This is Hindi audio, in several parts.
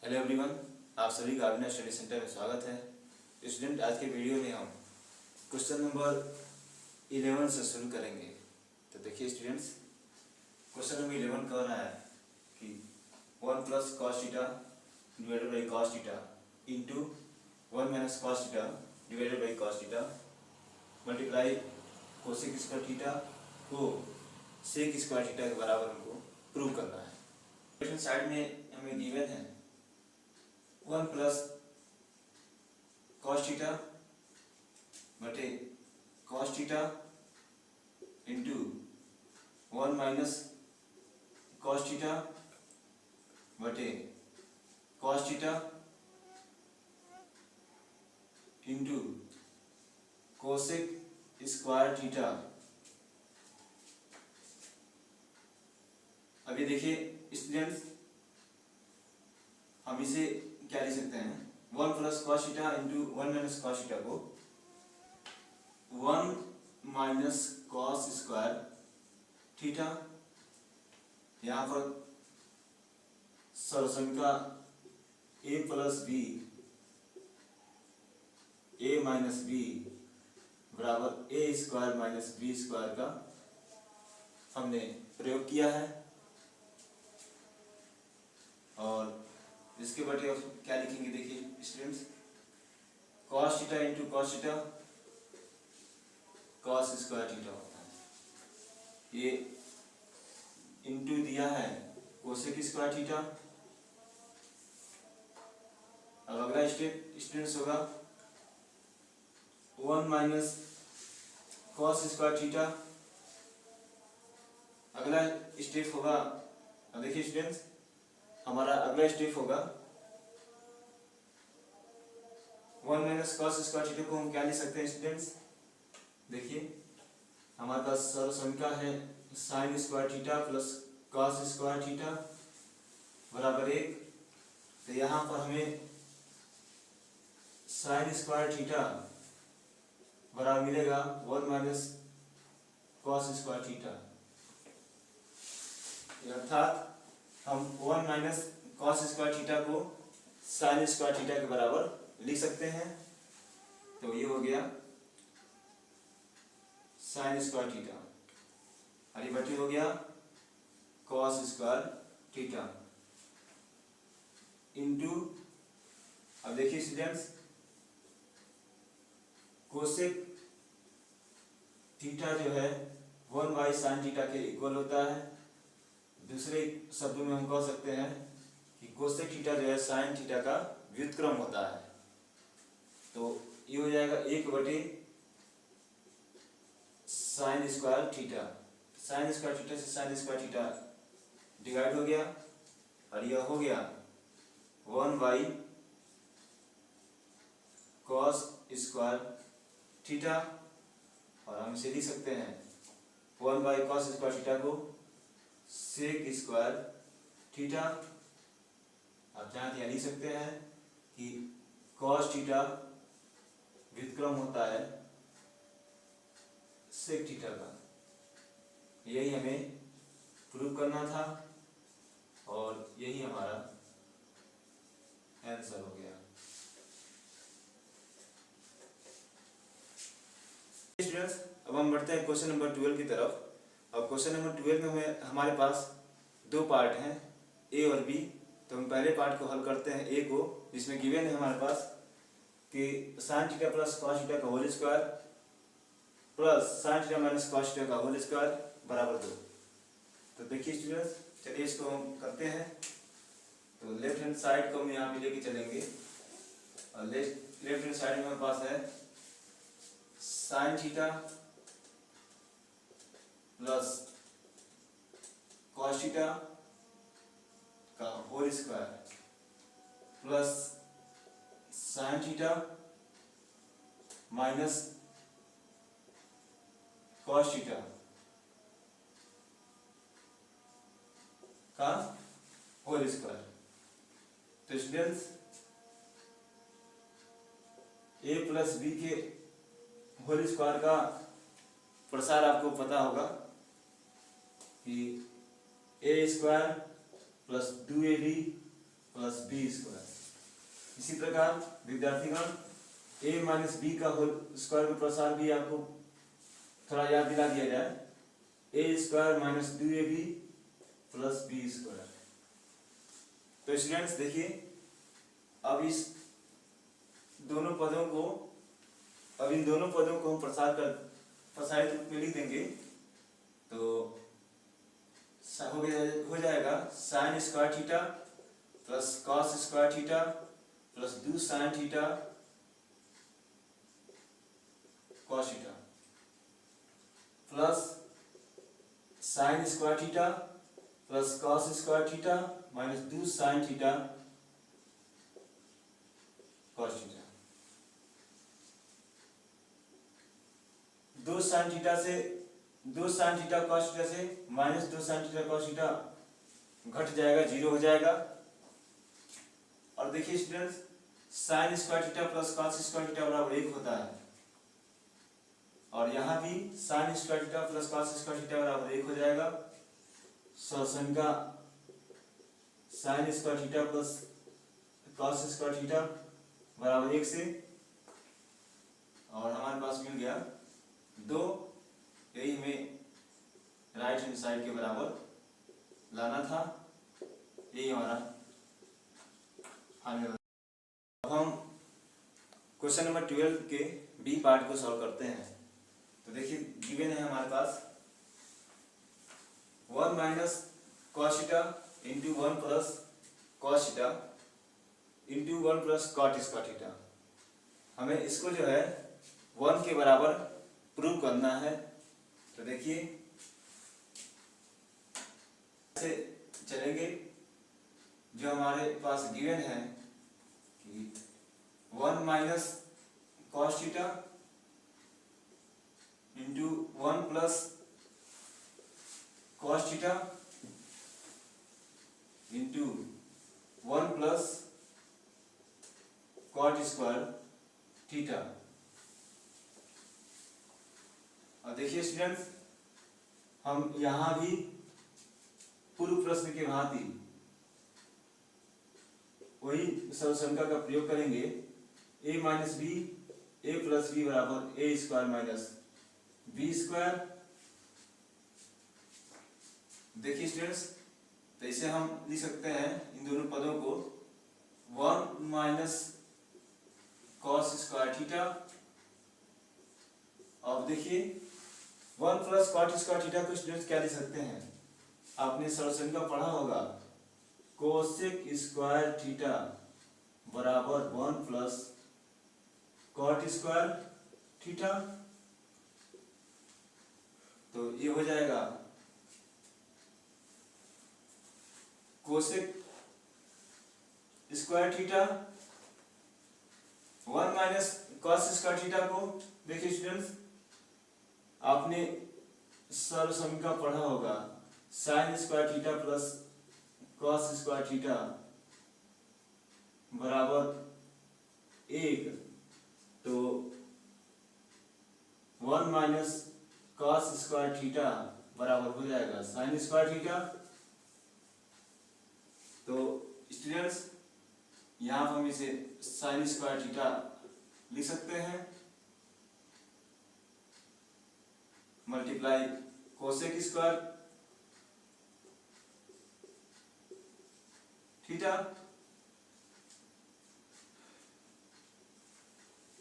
हेलो एवरीवन, आप सभी का अभिनव स्टडी सेंटर में स्वागत है। स्टूडेंट, आज के वीडियो में हम क्वेश्चन नंबर 11 से शुरू करेंगे। तो देखिए स्टूडेंट्स, क्वेश्चन नंबर 11 कह रहा है कि 1 plus cos theta divided by cos theta into 1 minus cos theta divided by cos theta multiply cosec square theta को सेक स्क्वायर थीटा के बराबर हमको प्रूव करना है। क्वेश्चन साइड में हमें गिवन है 1 प्लस कॉस थीटा बटे cos theta into 1 minus cos theta बटे cos theta into cosec square theta. अभी देखिए स्टूडेंट्स, हम इसे क्या लिख सकते हैं, 1 plus cos theta into 1 minus cos theta को 1 माइनस कॉस स्क्वायर थीटा, यहाँ पर सरसंख्या a plus b a minus b बराबर a square minus b square का हमने प्रयोग किया है। और इसके बटे क्या लिखेंगे, देखिए students, cos theta into cos theta cos square theta होता है, ये इंटू दिया है कोसेक स्क्वायर थीटा। अब अगला स्टेप स्टूडेंट्स होगा 1 माइनस कॉस स्क्वायर थीटा। अगला स्टेप होगा, अब देखिए स्टूडेंट्स, हमारा अगला स्टेप होगा 1 माइनस कॉस स्क्वायर थीटा को हम क्या लिख सकते हैं स्टूडेंट्स, देखिए हमारे पास सर्वसंख्या है sign square theta plus cos square theta बराबर 1। तो यहाँ पर हमें साइन स्क्वायर थीटा बराबर मिलेगा 1 माइनस कॉस स्क्वायर थीटा, अर्थात हम 1 माइनस कॉस स्क्वायर थीटा को साइन स्क्वायर थीटा के बराबर लिख सकते हैं। तो ये हो गया साइन स्क्वायर थीटा और ये बटे हो गया कॉस स्क्वायर थीटा इंटू, अब देखिए स्टूडेंट्स, कोसेक थीटा जो है 1 बाई साइन थीटा के इक्वल होता है। दूसरे शब्दों में हम कह सकते हैं कि कोसेक थीटा जो है साइन थीटा का व्युत्क्रम होता है। तो ये हो जाएगा 1 बटे sign square theta. Sign square theta से साइन स्क्वायर थीटा डिवाइड हो गया और यह हो गया 1 बाई कॉस स्क्वायर थीटा। और हम इसे लिख सकते हैं 1 बाई कॉस स्क्वायर थीटा को सेक स्क्वायर थीटा। आप यहाँ लिख सकते हैं कि कॉस थीटा व्युत्क्रम होता है सेक थीटा का। यही हमें प्रूव करना था और यही हमारा आंसर हो गया। स्टूडेंट्स, अब हम बढ़ते हैं क्वेश्चन नंबर 12 की तरफ। अब क्वेश्चन नंबर 12 में हमारे पास दो पार्ट हैं, ए और बी। तो हम पहले पार्ट को हल करते हैं, ए को, जिसमें गिवन है हमारे पास कि sine theta plus cos theta का whole square plus sine theta minus cos theta का होल स्क्वायर बराबर 2। तो देखिए स्टूडेंट्स, चलिए इसको हम करते हैं। तो लेफ्ट हैंड साइड को हम यहाँ पे लेके चलेंगे और लेफ्ट हैंड साइड में हमारे पास है sine theta plus cos theta का whole square plus sine theta minus cos theta का होल स्क्वायर। तो स्टूडेंट्स, ए प्लस बी के होल स्क्वायर का प्रसार आपको पता होगा कि a square plus 2ab plus b square. इसी प्रकार विद्यार्थीगण a माइनस बी का होल स्क्वायर का प्रसार भी आपको थोड़ा याद दिला दिया जाए, a square minus 2ab plus b square. तो स्टूडेंट्स देखिए, अब इन दोनों पदों को हम प्रसारित रूप में लिख देंगे। तो हो जाएगा sine square theta plus cos square theta plus 2 sine theta cos theta plus sine square theta plus cos square theta minus 2 sine theta cos theta. 2 sine theta cos theta से minus 2 sine theta cos theta घट जाएगा, 0 हो जाएगा। और देखिए students, sine square theta plus cos square theta बराबर 1 होता है, और यहाँ भी sine square theta plus cos square theta बराबर 1 हो जाएगा। सॉल्यूशन का sign square theta plus cos square theta बराबर 1 से, और हमारे पास मिल गया 2। यही हमें राइट हैंड साइड के बराबर लाना था, यही हमारा आने वाला। अब हम क्वेश्चन नंबर 12 के बी पार्ट को सॉल्व करते हैं। तो देखिए गिवन है हमारे पास 1 minus cos theta into 1 plus cos theta into 1 plus cot square theta. हमें इसको जो है 1 के बराबर प्रूव करना है। तो देखिए ऐसे चलेंगे, जो हमारे पास गिवन है कि 1 minus cos theta into 1 plus cos theta into 1 plus cot square theta. और देखिए स्टूडेंट्स, हम यहां भी पूर्व प्रश्न के भांति वही सर्वसंख्या का प्रयोग करेंगे। a minus b a plus b बराबर a square minus b square. देखिए स्टूडेंट्स, तो इसे हम लिख सकते हैं इन दोनों पदों को 1 माइनस कॉस स्क्वायर थीटा। अब देखिए 1 प्लस कॉट स्क्वायर थीटा को स्टूडेंट्स क्या लिख सकते हैं, आपने सर्वसंख्या पढ़ा होगा, कोसेक स्क्वायर थीटा बराबर 1 प्लस कॉट स्क्वायर थीटा। तो ये हो जाएगा cosec square theta 1 minus cos square theta को। देखिए स्टूडेंट्स, आपने सर्वसंख्या पढ़ा होगा, sign square theta plus cos square theta बराबर 1। तो 1 माइनस कॉस स्क्वायर थीटा बराबर हो जाएगा साइन स्क्वायर थीटा। तो स्टूडेंट्स, यहाँ हम इसे साइन स्क्वायर थीटा लिख सकते हैं, multiply cosec square theta.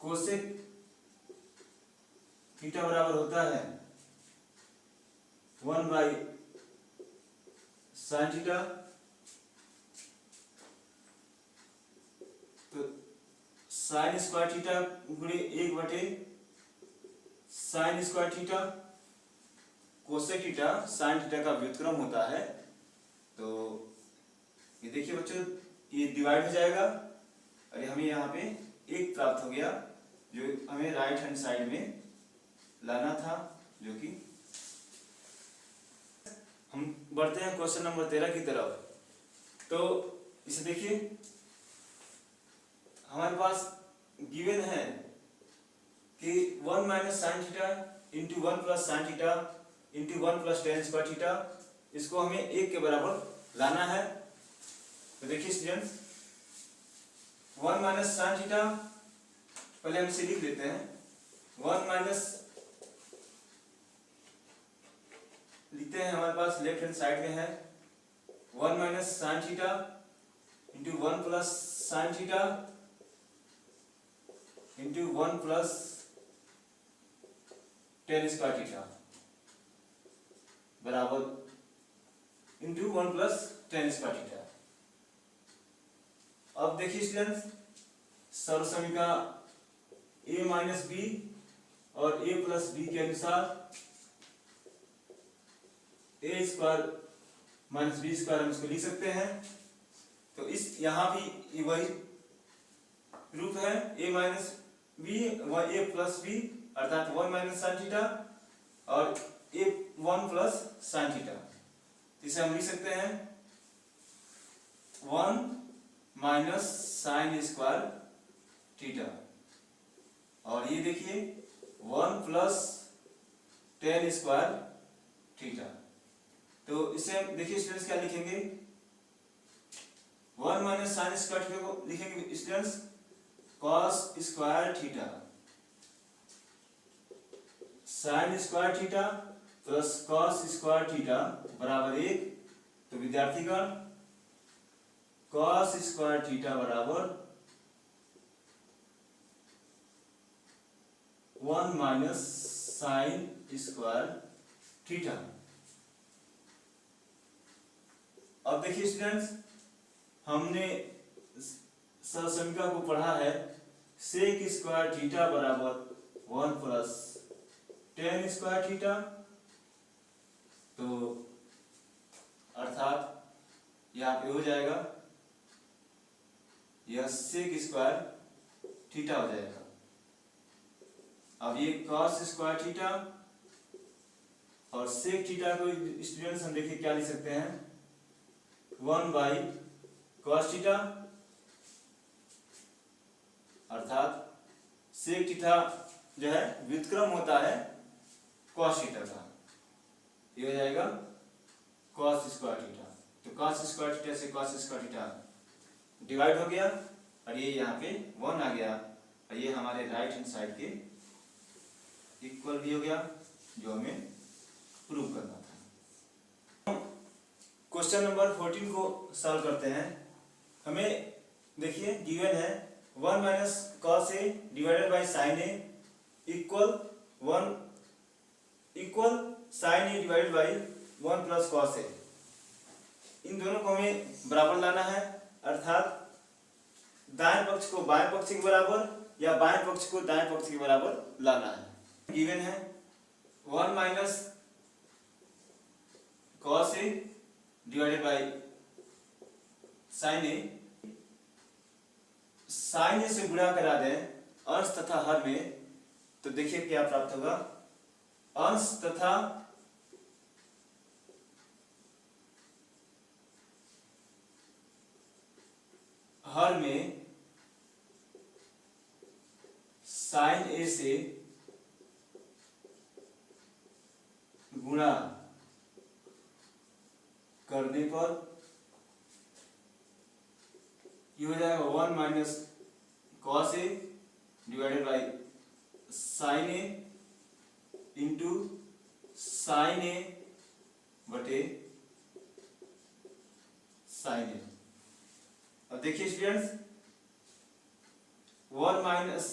Cosec theta बराबर होता है 1 बाई साइन थीटा। तो साइन स्क्वायर थीटा गुणे 1 बटे sign square theta. Cosec theta sine theta का व्युत्क्रम होता है। तो ये देखिए बच्चों, ये डिवाइड हो जाएगा और हमें यहाँ पे 1 प्राप्त हो गया, जो हमें राइट हैंड साइड में लाना था। जो कि हम बढ़ते हैं क्वेश्चन नंबर 13 की तरफ। तो इसे देखिए, हमारे पास गिवन है कि 1 minus sine theta into 1 plus sine theta into 1 plus tan square theta, इसको हमें 1 के बराबर लाना है। तो देखिए स्टूडेंट्स, 1 माइनस साइन थीटा, पहले हम इसे लिख लेते हैं। 1 माइनस लिखते हैं, हमारे पास लेफ्ट हैंड साइड में है 1 minus sine theta into 1 plus sine theta into 1 plus tan square theta बराबर into 1 plus tan square theta. अब देखिए स्टूडेंट्स, सर्व समीकरण a माइनस बी और a प्लस बी के अनुसार a square minus b square हम इसको लिख सकते हैं। तो इस यहाँ भी वही रूप है, a माइनस बी व a प्लस बी अर्थात 1 माइनस साइन थीटा और a 1 प्लस साइन थीटा। इसे हम लिख सकते हैं 1 माइनस साइन स्क्वायर थीटा और ये देखिए 1 प्लस टेन स्क्वायर थीटा। तो इसे हम देखिए स्टूडेंट्स क्या लिखेंगे, 1 माइनस साइन स्क्वायर थीटा को लिखेंगे students cos square theta sine square theta plus cos square theta बराबर 1। तो विद्यार्थीगण कॉस स्क्वायर थीटा बराबर 1 माइनस साइन स्क्वायर थीटा। अब देखिए स्टूडेंट्स, हमने सहसंख्या को पढ़ा है सेक स्क्वायर थीटा बराबर 1 प्लस टेन स्क्वायर थीटा। तो अर्थात यहाँ पे हो जाएगा यह सेक स्क्वायर थीटा हो जाएगा। अब ये कॉस स्क्वायर थीटा और सेक थीटा को स्टूडेंट्स हम देखिए क्या लिख सकते हैं 1 बाई कॉस थीटा अर्थात सेक थीटा जो है व्युत्क्रम होता है कॉस थीटा का, ये हो जाएगा कॉस स्क्वायर थीटा। तो कॉस स्क्वायर थीटा से कॉस स्क्वायर थीटा डिवाइड हो गया और ये यहाँ पे 1 आ गया और ये हमारे राइट हैंड साइड के इक्वल भी हो गया जो हमें प्रूव करना था। क्वेश्चन नंबर 14 को सॉल्व करते हैं। हमें देखिए गिवन है 1 minus cos a divided by sine a equal sine a divided by 1 plus cos a. इन दोनों को हमें बराबर लाना है अर्थात दाएं पक्ष को बाएं पक्ष के बराबर या बाएं पक्ष को दाएं पक्ष के बराबर लाना है। गिवन है 1 minus cos a divided by sine a. Sine a से गुणा करा दें अंश तथा हर में, तो देखिए क्या प्राप्त होगा, अंश तथा हर में साइन ए से गुणा करने पर ये हो जाएगा 1 minus cos a divided by sine a into sine a बटे साइन ए। अब देखिए students 1 minus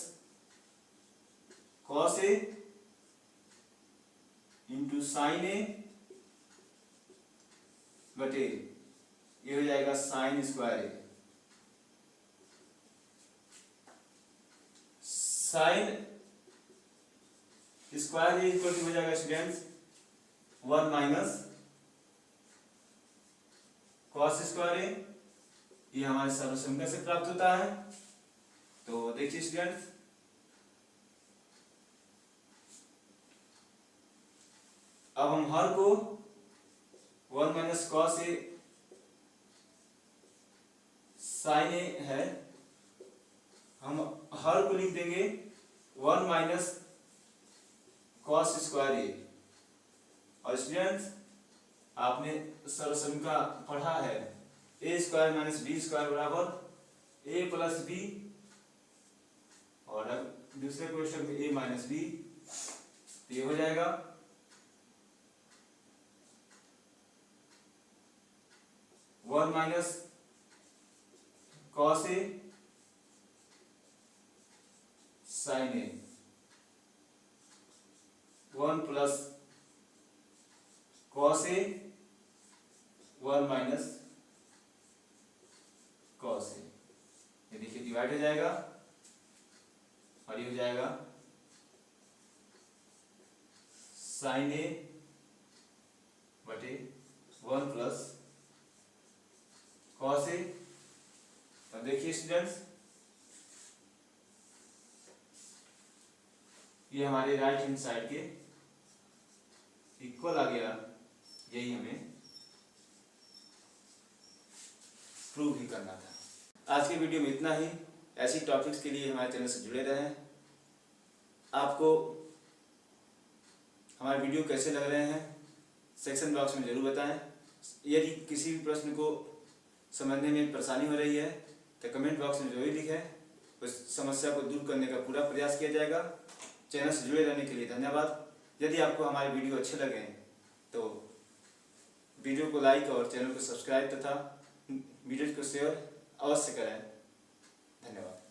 cos a into sine a बटे ये हो जाएगा sine square a. Sine square a equal to हो जाएगा students 1 minus cos square a, ये हमारे सर्वसंख्या से प्राप्त होता है। तो देखिए स्टूडेंट्स अब हम हर को 1 माइनस कॉस ए साइन ए है, हम हर को लिख देंगे 1 माइनस कॉस स्क्वायर ए। और स्टूडेंट्स आपने सर्वसंख्या पढ़ा है ए स्क्वायर माइनस बी स्क्वायर बराबर ए प्लस बी, और अब दूसरे क्वेश्चन में ए माइनस बी, तो ये हो जाएगा 1 माइनस कॉस ए साइन ए, 1 प्लस कॉस ए, 1 माइनस कॉस ए। ये देखिए डिवाइड हो जाएगा और ये हो जाएगा साइन ए बटे 1 प्लस कॉस ए। तो देखिए स्टूडेंट्स, ये हमारे राइट हैंड साइड के इक्वल आ गया, यही हमें प्रूव ही करना था। आज के वीडियो में इतना ही। ऐसी टॉपिक्स के लिए हमारे चैनल से जुड़े रहें। आपको हमारे वीडियो कैसे लग रहे हैं सेक्शन बॉक्स में जरूर बताएं। यदि किसी भी प्रश्न को समझने में परेशानी हो रही है तो कमेंट बॉक्स में जरूर लिखें। उस समस्या को दूर करने का पूरा प्रयास किया जाएगा। चैनल से जुड़े रहने के लिए धन्यवाद। यदि आपको हमारे वीडियो अच्छे लगे तो वीडियो को लाइक और चैनल को सब्सक्राइब तथा वीडियो को शेयर अवश्य करें। धन्यवाद।